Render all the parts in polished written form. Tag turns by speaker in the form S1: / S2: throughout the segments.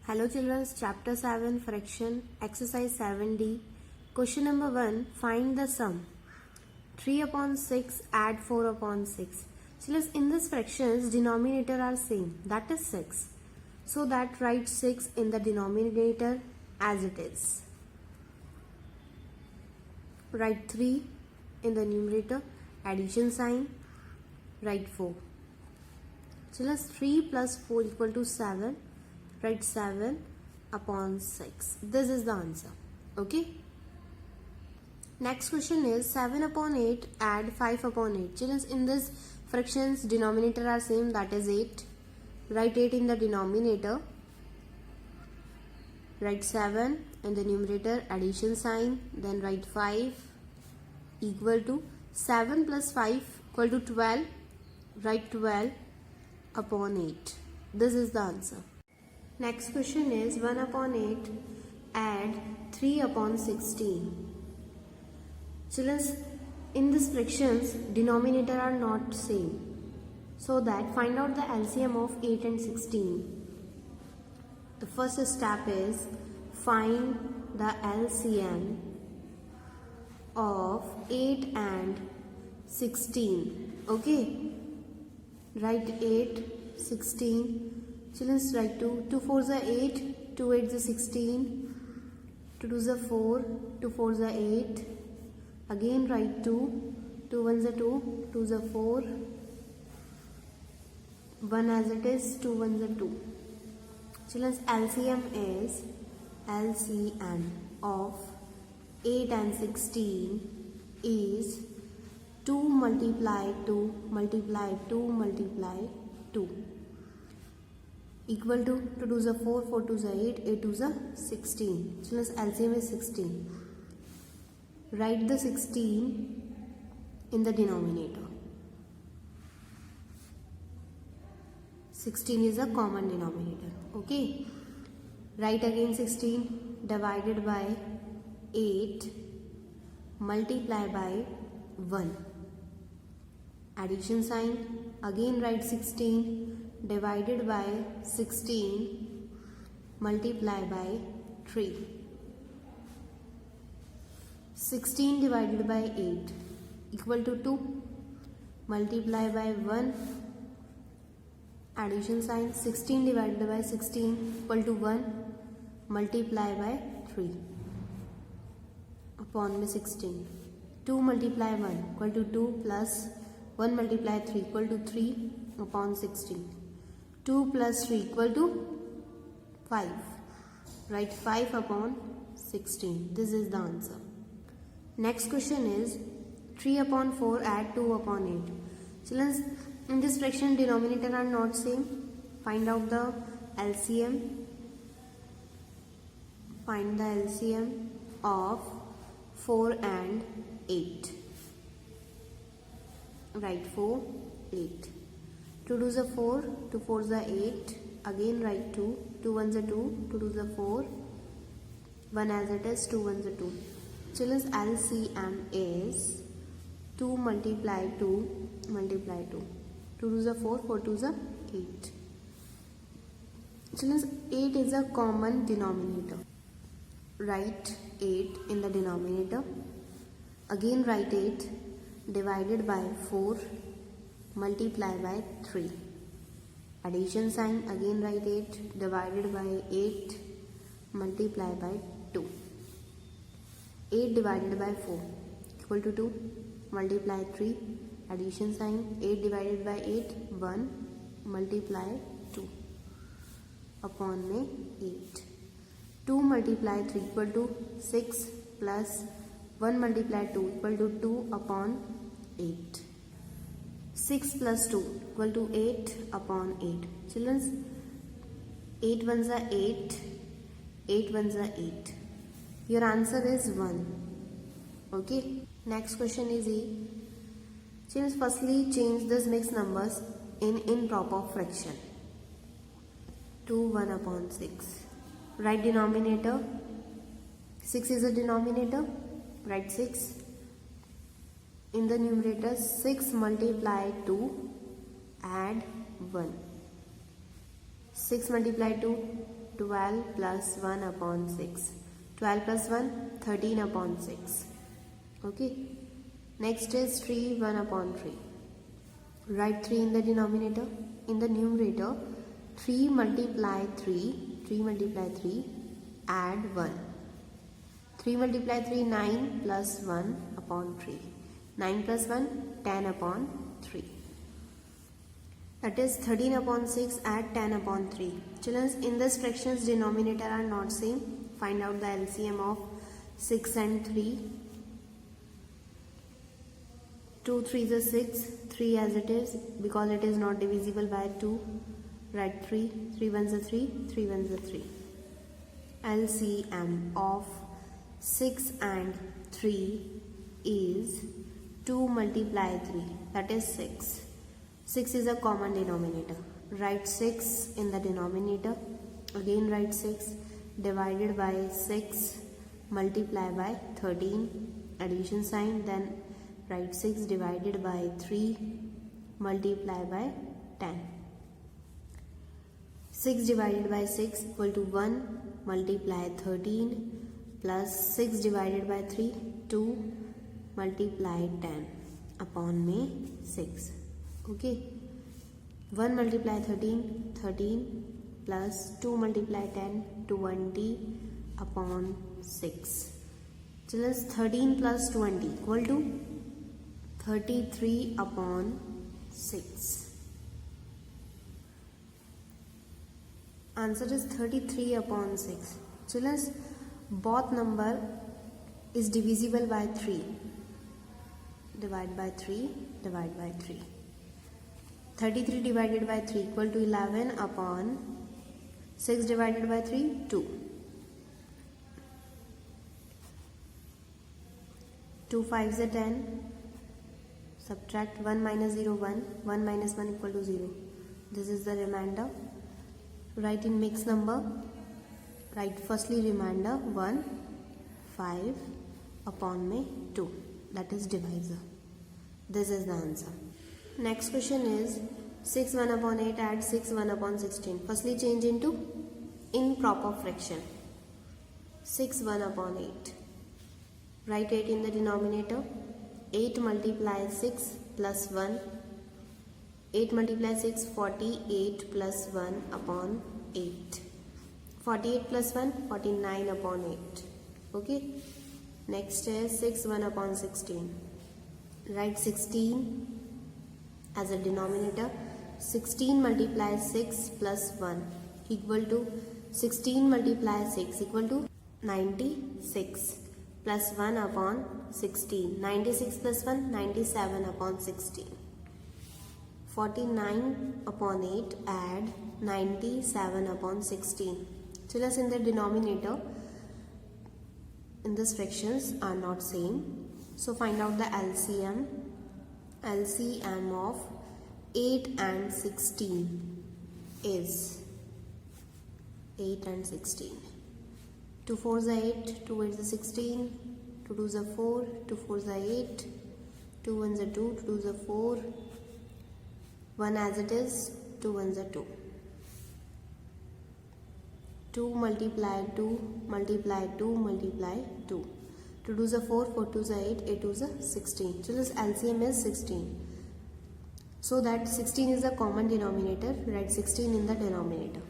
S1: Hello children, chapter 7 fraction exercise 7D. Question number 1, find the sum. 3 upon 6 add 4 upon 6. Children, in this fractions denominator are same, that is 6. So that write 6 in the denominator as it is. Write 3 in the numerator, addition sign, write 4. Children, 3 plus 4 equal to 7. Write 7 upon 6. This is the answer. Okay. Next question is 7 upon 8 add 5 upon 8. Children, in this fractions denominator are same, that is 8. Write 8 in the denominator. Write 7 in the numerator, addition sign, then write 5 equal to 7 plus 5 equal to 12. Write 12 upon 8. This is the answer. Next question is 1 upon 8 add 3 upon 16. Children, in this fractions denominator are not same. So that find out the LCM of 8 and 16. The first step is find the LCM of 8 and 16. Okay. Write 8, 16. Children, write 2. 2 4s are 8, 2 8s are 16, 2 2s are 4, 2 4s are 8. Again write 2, 2 1s are 2, 2s are 4, 1 as it is, 2 1s are 2. Children, LCM of 8 and 16 is 2 multiply 2 multiply 2 multiply 2. Equal to 2 2s are 4, 4 2s are 8, 8 2s are 16. Children, LCM is 16. Write the 16 in the denominator. 16 is a common denominator. Okay. Write again 16 divided by 8 multiply by 1. Addition sign. Again write 16 divided by 16 multiply by 3. 16 divided by 8 equal to 2 multiply by 1. Addition sign. 16 divided by 16 equal to 1 multiply by 3 upon में 16. 2 multiply 1 equal to 2 plus 1 multiply 3 equal to 3 upon 16. 2 plus 3 equal to 5. Write 5 upon 16. This is the answer. Next question is 3 upon 4 add 2 upon 8. Children, in this fraction denominator are not same. Find out the LCM. Find the LCM of 4 and 8. Write 4, 8. 2 2s are 4, 2 4s are 8. Again write 2, 2 1s are 2, 2 2s are 4, 1 as it is, 2 1s are 2. Children's LCM is 2 multiply 2 multiply 2. 2 2s are 4, 4 2s are 8. Children's 8 is a common denominator. Write 8 in the denominator. Again write 8 divided by 4 multiply by 3. Addition sign. Again write 8 divided by 8 multiply by 2. 8 divided by 4 equal to 2 multiply 3. Addition sign. 8 divided by 8 1 multiply 2 upon में 8. 2 multiply 3 equal to 6 plus 1 multiply 2 equal to 2 upon 8. 6 plus 2 equal to 8 upon 8. Children, 8 ones are 8, 8 ones are 8. Your answer is 1. Okay. Next question is E. Children, firstly change these mixed numbers in improper fraction. 2 1 upon 6. Write denominator. 6 is a denominator. Write 6. In the numerator 6 multiply 2 add 1. 6 multiply 2 12 plus 1 upon 6. 12 plus 1, 13 upon 6. Okay. Next is 3, 1 upon 3. Write 3 in the denominator. In the numerator, 3 multiply 3, add 1. 3 multiply 3, 9 plus 1 upon 3. 9 plus 1, 10 upon 3. That is 13 upon 6, add 10 upon 3. Children, in this fractions denominator are not same. Find out the LCM of 6 and 3. 2 3s is 6, 3 as it is because it is not divisible by 2. Write 3, 3 1s are 3, 3 1s are 3. LCM of 6 and 3 is 2 multiply 3, that is 6. 6 is a common denominator. Write 6 in the denominator. Again write 6 divided by 6 multiply by 13, addition sign, then write 6 divided by 3 multiply by 10. 6 divided by 6 equal to 1 multiply 13 plus 6 divided by 3 2 multiply 10 upon में 6. Okay. 1 multiply 13 plus 2 multiply 10 20 upon 6. Children, 13 plus 20 equal to 33 upon 6. Answer is 33 upon 6. Children, both number is divisible by 3. Divide by 3, divide by 3. 33 divided by 3 equal to 11 upon 6 divided by 3, 2. 2 5s are 10. Subtract 1 minus 0, 1. 1 minus 1 equal to 0. This is the remainder. Write in mixed number. Write firstly remainder 1, 5 upon में 2. That is divisor. This is the answer. Next question is 6 1 upon 8 add 6 1 upon 16. Firstly change into improper fraction. 6 1 upon 8. Write 8 in the denominator. 8 multiply 6 plus 1. 8 multiply 6, 48 plus 1 upon 8. 48 plus 1, 49 upon 8. Okay. Next is 6 1 upon 16. Write 16 as a denominator. 16 multiply 6 plus 1 equal to 16 multiply 6 equal to 96 plus 1 upon 16. 96 plus 1, 97 upon 16. 49 upon 8 add 97 upon 16. Children, in the denominator in these fractions are not same. So find out the LCM. LCM of 8 and 16 is 8 and 16. 2 4s are 8, 2 8s are 16, 2 2s are 4, 2 4s are 8, 2 1s are 2, 2 2s are 4, 1 as it is, 2 1s are 2. 2 multiply 2 multiply 2 multiply 2. 2 2s are 4, 4 2s are 8, 8 2s are 16. So this LCM is 16. So that 16 is the common denominator. Write 16 in the denominator.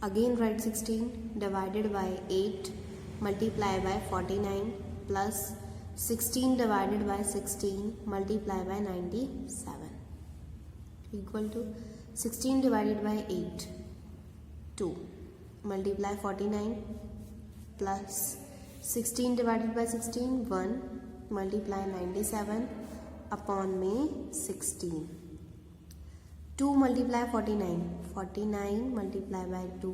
S1: Again write 16 divided by 8 multiply by 49 plus 16 divided by 16 multiply by 97 equal to 16 divided by 8 2 multiply 49 plus 16 divided by 16 1 multiply 97 upon में 16. 2 multiply 49. 49 multiply by 2.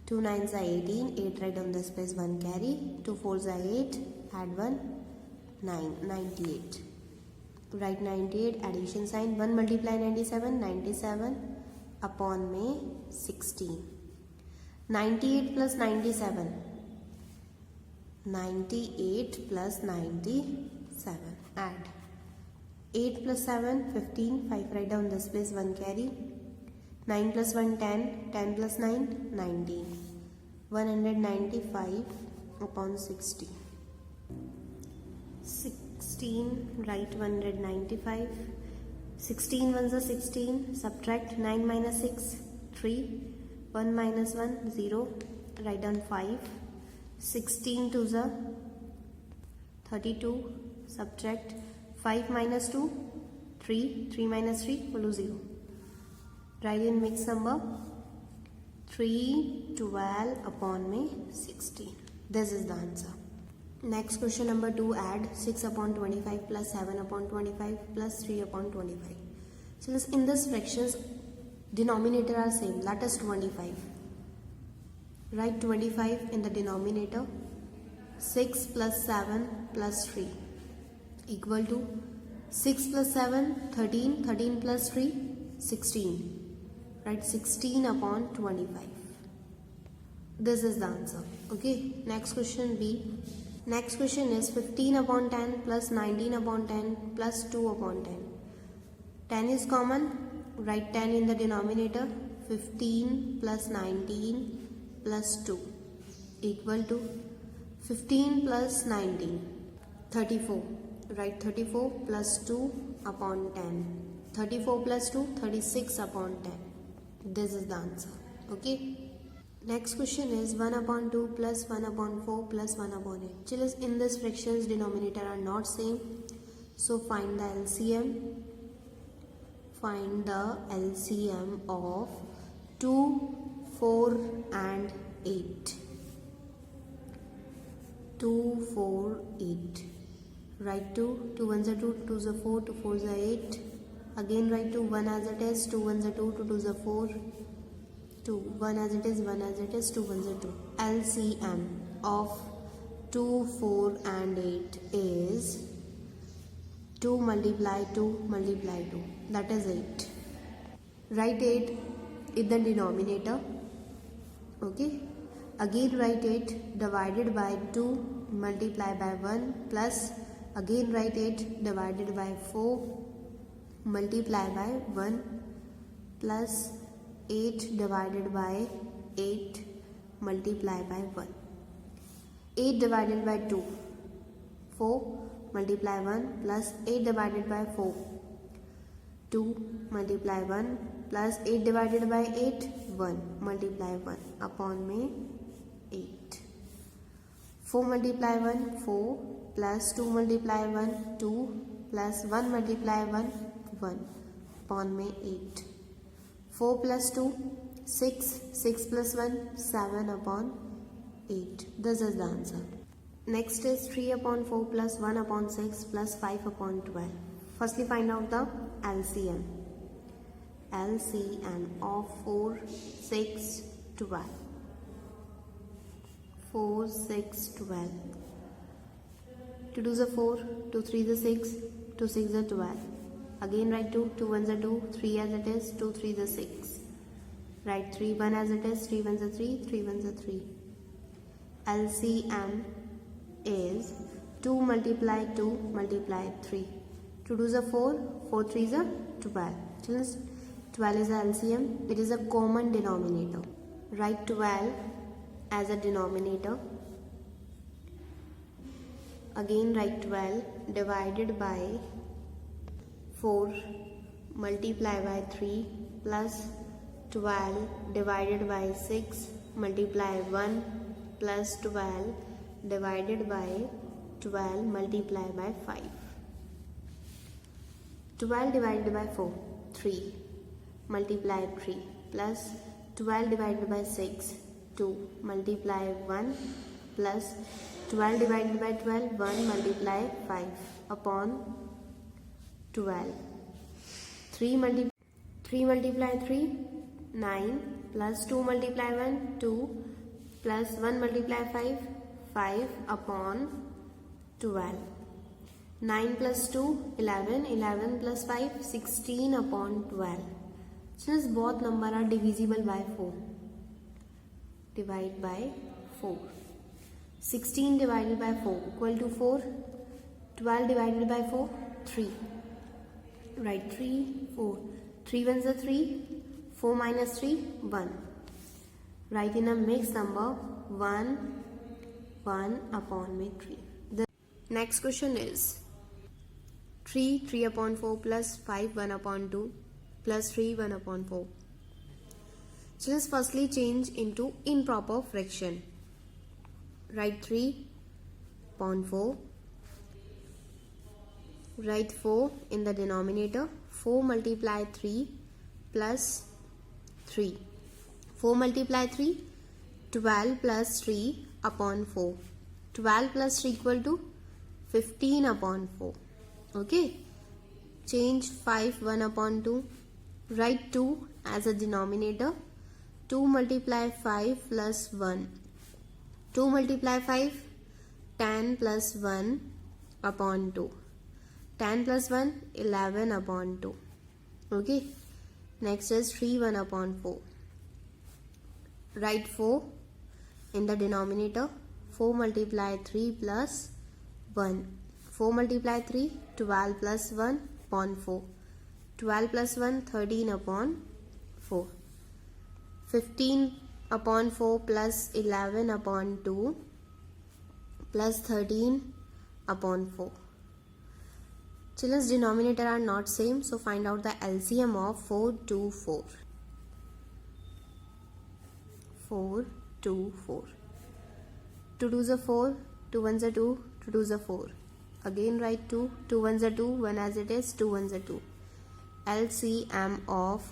S1: 2 9s are 18. 8 right on the space 1 carry. 2 4s are 8. Add 1. 9. 98. Write 98. Addition sign. 1 multiply 97. 97 upon में 16. 98 plus 97. 98 plus 97. Add. 8 plus 7, 15, 5 write down this place, 1 carry. 9 plus 1 10, 10 plus 9 19. 195 upon 60. 16, write 195. 16 ones are 16, subtract 9 minus 6, 3. 1 minus 1, 0, write down 5. 16 twos are 32, subtract 5 minus 2, 3. 3 minus 3 equal to 0. Write in mixed number 312 upon में 16. This is the answer. Next question number 2, add 6 upon 25 plus 7 upon 25 plus 3 upon 25. So in this fractions denominator are same, that is 25. Write 25 in the denominator. 6 plus 7 plus 3 equal to 6 plus 7 13, 13 plus 3 16. Write 16 upon 25. This is the answer. Okay, next question B. Next question is 15 upon 10 plus 19 upon 10 plus 2 upon 10. 10 is common. Write 10 in the denominator. 15 plus 19 plus 2 equal to 15 plus 19, 34. Write 34 plus 2 upon 10. 34 plus 2, 36 upon 10. This is the answer. Okay. Next question is 1 upon 2 plus 1 upon 4 plus 1 upon 8. Children, in this fractions denominator are not same. So find the LCM. Find the LCM of 2, 4 and 8. 2, 4, 8. Write 2. 2 ones are 2, 2 is a 4, 2 4 is a 8. Again write 2, 1 as it is, 2 ones are 2, 2 2 is a 4. 2, 1 as it is, 1 as it is, 2 ones are 2. LCM of 2, 4 and 8 is 2 multiply 2 multiply 2. That is 8. Write 8 in the denominator. Okay. Again write 8 divided by 2 multiply by 1 plus again write 8 divided by 4 multiply by 1 plus 8 divided by 8 multiply by 1. 8 divided by 2, 4 multiply 1 plus 8 divided by 4, 2 multiply 1 plus 8 divided by 8, 1 multiply 1 upon में 8. 4 multiply 1, 4 plus 2 multiply 1, 2 plus 1 multiply 1, 1 upon में 8. 4 plus 2, 6, 6 plus 1, 7 upon 8. This is the answer. Next is 3 upon 4 plus 1 upon 6 plus 5 upon 12. Firstly find out the LCM. LCM of 4, 6, 12. 4, 6, 12. 2 2 is a 4, 2 3 is a 6, 2 6 is a 12. Again write 2, 2 1 is a 2, 3 as it is, 2 3 is a 6. Write 3 1 as it is, 3 1 is a 3, 3 1 is a 3. LCM is 2 multiply 2 multiply 3. 2 2 is a 4, 4 3 is a 12. Children, 12 is a LCM. It is a common denominator. Write 12 as a denominator. Again write 12 divided by 4 multiply by 3 plus 12 divided by 6 multiply 1 plus 12 divided by 12 multiply by 5. 12 divided by 4, 3 multiply 3 plus 12 divided by 6, 2 multiply 1 plus 12 divided by 12, 1 multiply 5 upon 12. 3 multiply 3, 9 plus 2 multiply 1, 2 plus 1 multiply 5, 5 upon 12. 9 plus 2, 11, 11 plus 5, 16 upon 12. Since both numbers are divisible by 4, divide by 4. 16 divided by 4 equal to 4. 12 divided by 4, 3. Write 3, 4. 3 ones are 3, 4 minus 3, 1. Write in a mixed number 1, 1 upon में 3. The next question is 3, 3 upon 4 plus 5, 1 upon 2 plus 3, 1 upon 4. So let's firstly change into improper fraction. Write 3 upon 4. Write 4 in the denominator. 4 multiply 3 plus 3. 4 multiply 3, 12 plus 3 upon 4. 12 plus 3 equal to 15 upon 4. Okay. Change 5 1 upon 2. Write 2 as a denominator. 2 multiply 5 plus 1. 2 multiply 5, 10 plus 1 upon 2. 10 plus 1, 11 upon 2. Okay. Next is 3 1 upon 4. Write 4 in the denominator. 4 multiply 3 plus 1. 4 multiply 3, 12 plus 1 upon 4. 12 plus 1, 13 upon 4. 15 upon 4 plus 11 upon 2 plus 13 upon 4. Children's denominator are not same, so find out the LCM of 4 2 4. 4 2 4. 2 2s are 4, 2 1s are 2, 2 2s are 4. Again write 2, 2 1s are 2, 1 as it is, 2 1s are 2. LCM of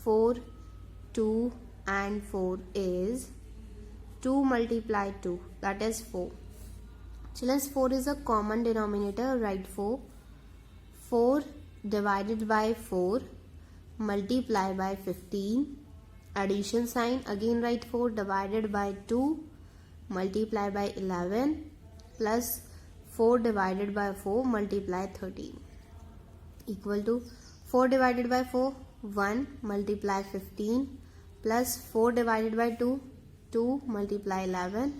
S1: 4, 2 and 4 is 2 multiply 2, that is 4. Children, 4 is a common denominator. Write 4. 4 divided by 4 multiply by 15. Addition sign. Again write 4 divided by 2 multiply by 11 plus 4 divided by 4 multiply 13 equal to 4 divided by 4 1 multiply 15 plus 4 divided by 2 2 multiply 11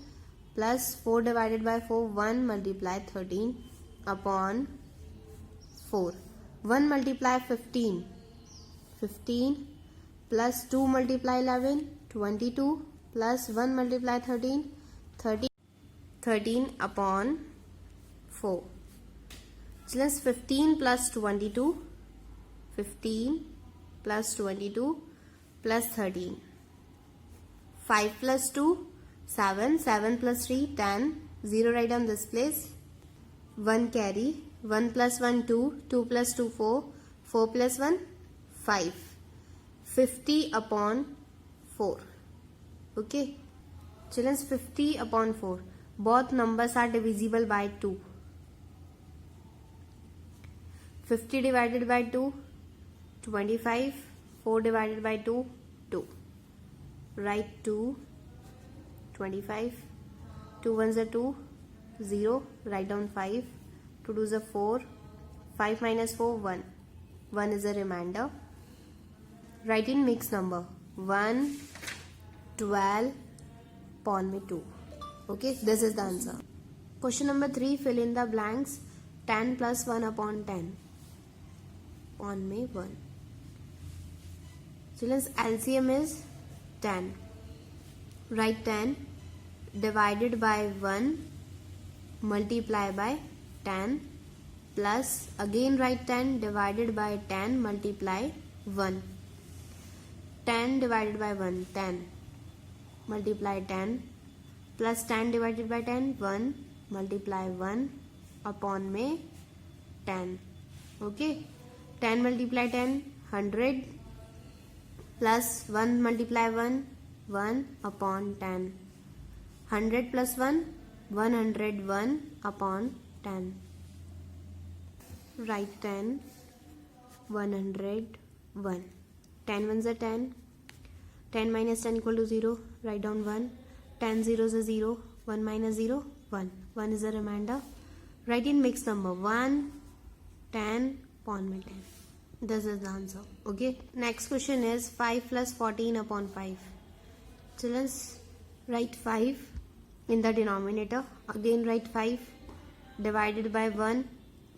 S1: plus 4 divided by 4 1 multiply 13 upon 4. 1 multiply 15 15 plus 2 multiply 11 22 plus 1 multiply 13 13 upon 4. So let's 15 plus 22 15 plus 22 plus 13. 5 plus 2 7 7 plus 3 10 0 right on this place. 1 carry. 1 plus 1 2 2 plus 2 4 4 plus 1 5. 50 upon 4. Okay. Children, 50 upon 4. Both numbers are divisible by 2. 50 divided by 2 25. 4 divided by 2 2. Write 2 25. 2 1s are 2 0. Write down 5. 2 2s are 4. 5 minus 4 1. 1 is a remainder. Write in mixed number 1 12 upon me 2. Okay, this is the answer. Question number 3, fill in the blanks. 10 plus 1 upon 10 upon me 1. Children's LCM is 10. Write 10 divided by 1 multiply by 10 plus again write 10 divided by 10 multiply 1. 10 divided by 1 10 multiply 10 plus 10 divided by 10 1 multiply 1 upon में 10. Okay, 10 multiply 10 100 plus 1 multiply 1 1 upon 10. 100 plus 1 101 upon 10. Write 10 101. 10 ones are 10. 10 minus 10 equal to 0. Write down 1. 10 zeros are 0. 1 minus 0 1. 1 is a remainder. Write in mixed number 1 10 upon 10. This is the answer. Okay. Next question is 5 plus 14 upon 5. So let's write 5 in the denominator. Again write 5 divided by 1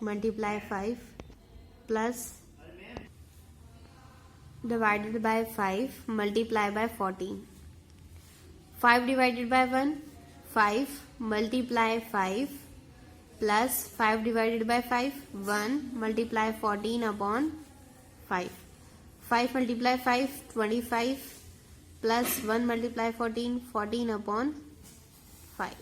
S1: multiply 5 plus divided by 5 multiply by 14. 5 divided by 1, 5 multiply 5 plus 5 divided by 5, 1 multiply 14 upon 5. 5 multiply 5, 25 plus 1 multiply 14, 14 upon 5.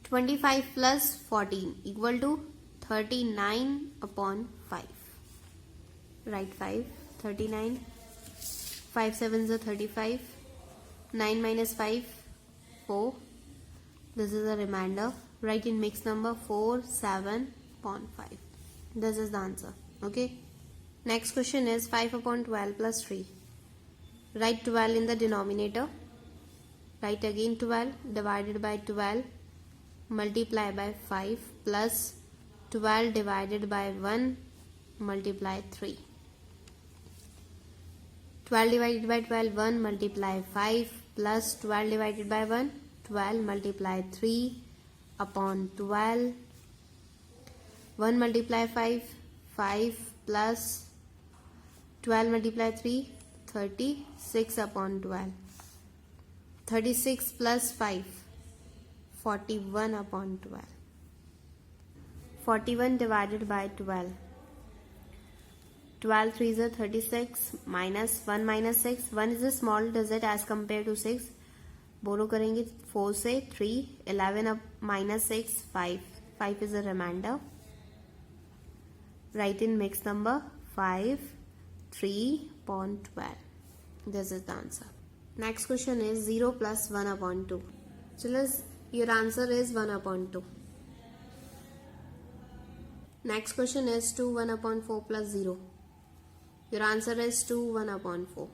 S1: 25 plus 14 equal to 39 upon 5. Write 5, 39. 5 sevens are 35. 9 minus 5, 4. This is a remainder. Write in mixed number 4, 7 upon 5. This is the answer. Okay. Next question is 5 upon 12 plus 3. Write 12 in the denominator. Write again 12 divided by 12 multiply by 5 plus 12 divided by 1 multiply 3. 12 divided by 12, 1 multiply 5 plus 12 divided by 1, 12 multiply 3 upon 12. 1 multiply 5, 5 plus 12 multiply 3, 36 upon 12. 36 plus 5, 41 upon 12. 41 divided by 12. 12 3s are 36 minus 1 minus 6. 1 is a small digit as compared to 6. बोरो करेंगे 4 से 3. 11 up minus 6 5. 5 is a remainder. Write in mixed number 5 3 upon 12. This is the answer. Next question is 0 plus 1 upon 2. So your answer is 1 upon 2. Next question is 2 1 upon 4 plus 0. Your answer is 2 1 upon 4.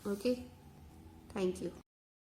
S1: Okay. Thank you.